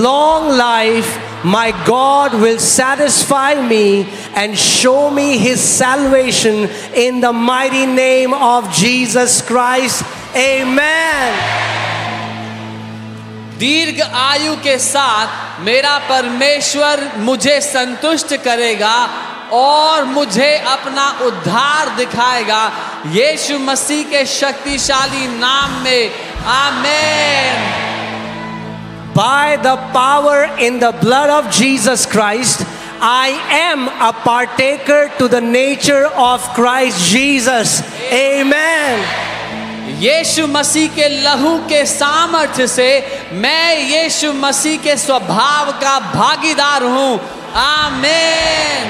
long life, my God will satisfy me and show me His salvation in the mighty name of Jesus Christ. Amen. दीर्घ आयु के साथ मेरा परमेश्वर मुझे संतुष्ट करेगा और मुझे अपना उद्धार दिखाएगा, यीशु मसीह के शक्तिशाली नाम में। आमीन। By the power in the blood of Jesus Christ, I am a partaker to the nature of Christ Jesus. Amen. यीशु मसीह के लहू के सामर्थ्य से मैं यीशु मसीह के स्वभाव का भागीदार हूँ। आमीन।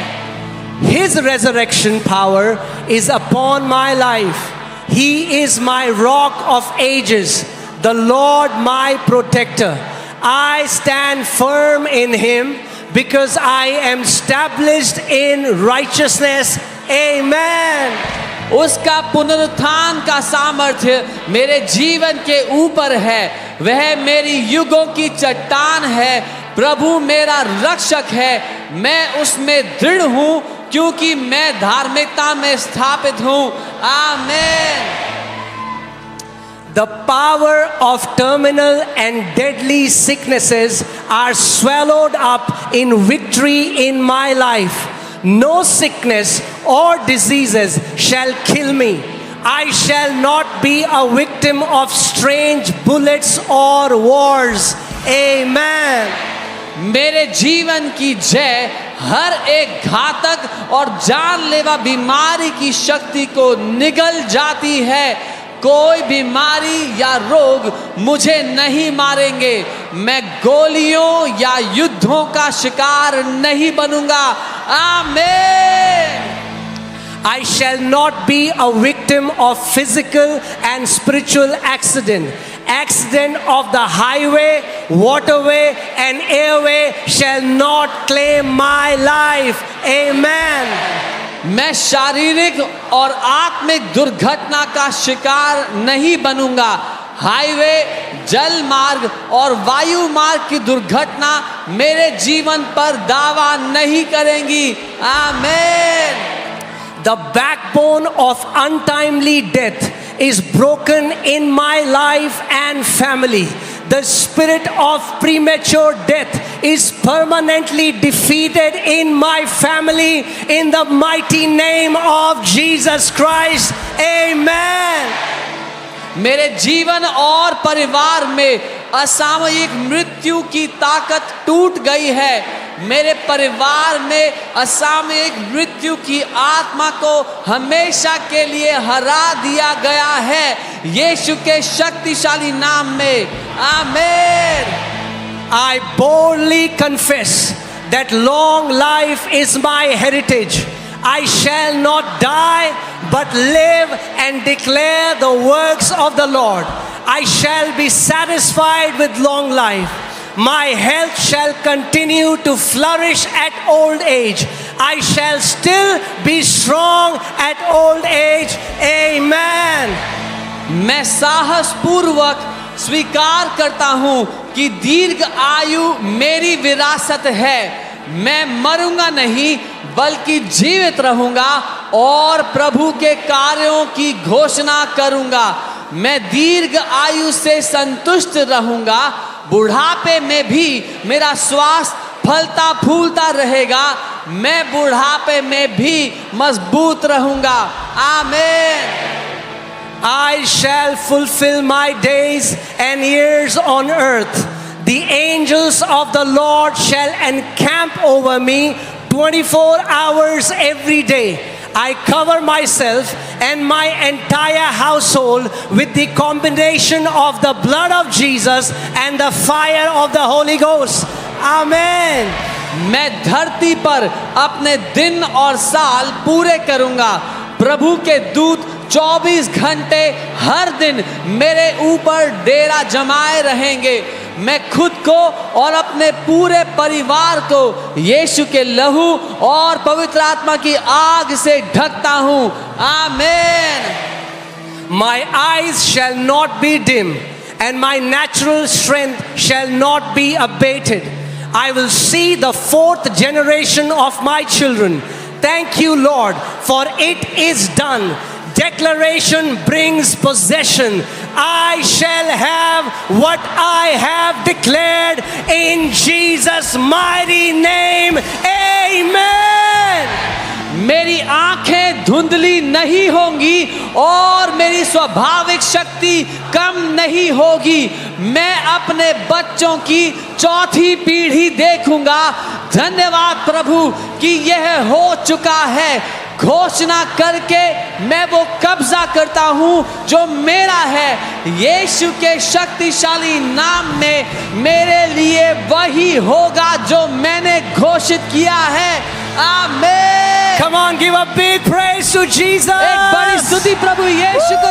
His resurrection power is upon my life. He is my rock of ages, the Lord my protector. I stand firm in Him because I am established in righteousness. Amen. उसका पुनरुत्थान का सामर्थ्य मेरे जीवन के ऊपर है। वह मेरी युगों की चट्टान है। प्रभु मेरा रक्षक है। मैं उसमें दृढ़ हूँ क्योंकि मैं धार्मिकता में स्थापित हूँ। आमीन। The power of terminal and deadly sicknesses are swallowed up in victory in my life. No sickness or diseases shall kill me. I shall not be a victim of strange bullets or wars. Amen. मेरे जीवन की जय हर एक घातक और जानलेवा बीमारी की शक्ति को निगल जाती है। कोई बीमारी या रोग मुझे नहीं मारेंगे। मैं गोलियों या युद्धों का शिकार नहीं बनूंगा। आमीन। I shall not be a victim of physical and spiritual accident. Accident of the highway, waterway and airway shall not claim my life. Amen. मैं शारीरिक और आत्मिक दुर्घटना का शिकार नहीं बनूंगा। हाईवे, जल मार्ग और वायु मार्ग की दुर्घटना मेरे जीवन पर दावा नहीं करेंगी। आमीन। The backbone of untimely death is broken in my life and family. The spirit of premature death is permanently defeated in my family in the mighty name of Jesus Christ. Amen. मेरे जीवन और परिवार में असामयिक मृत्यु की ताकत टूट गई है। मेरे परिवार में असामयिक मृत्यु की आत्मा को हमेशा के लिए हरा दिया गया है, यीशु के शक्तिशाली नाम में। आमीन। I boldly confess that long life is my heritage. I shall not die but live and declare the works of the Lord. I shall be satisfied with long life. My health shall continue to flourish at old age. I shall still be strong at old age. Amen. मैं साहस पूर्वक स्वीकार करता हूँ कि दीर्घ आयु मेरी विरासत है। मैं मरूंगा नहीं बल्कि जीवित रहूंगा और प्रभु के कार्यों की घोषणा करूंगा। मैं दीर्घ आयु से संतुष्ट रहूंगा। बुढ़ापे में भी मेरा स्वास्थ्य फलता फूलता रहेगा। मैं बुढ़ापे में भी मजबूत रहूंगा। आमीन। I shall fulfill my days and years on earth. The angels of the Lord shall encamp over me 24 hours every day. I cover myself and my entire household with the combination of the blood of Jesus and the fire of the Holy Ghost. Amen. मैं धरती पर अपने दिन और साल पूरे करूंगा। प्रभु के दूत 24 घंटे हर दिन मेरे ऊपर डेरा जमाए रहेंगे। मैं खुद को और अपने पूरे परिवार को यीशु के लहू और पवित्र आत्मा की आग से ढकता हूँ। आमीन। My eyes shall not be dim and my natural strength shall not be abated. I will see the fourth generation of my children. Thank you, Lord, for it is done. Declaration brings possession. I shall have what I have declared in Jesus' mighty name. Amen. मेरी आंखें धुंधली नहीं होंगी और मेरी स्वाभाविक शक्ति कम नहीं होगी। मैं अपने बच्चों की चौथी पीढ़ी देखूंगा। धन्यवाद प्रभु कि यह हो चुका है। घोषणा करके मैं वो कब्जा करता हूँ जो मेरा है। यीशु के शक्तिशाली नाम में मेरे लिए वही होगा जो मैंने घोषित किया है। आमीन। Come on, give a big praise to Jesus. एक बड़ी स्तुति प्रभु यीशु को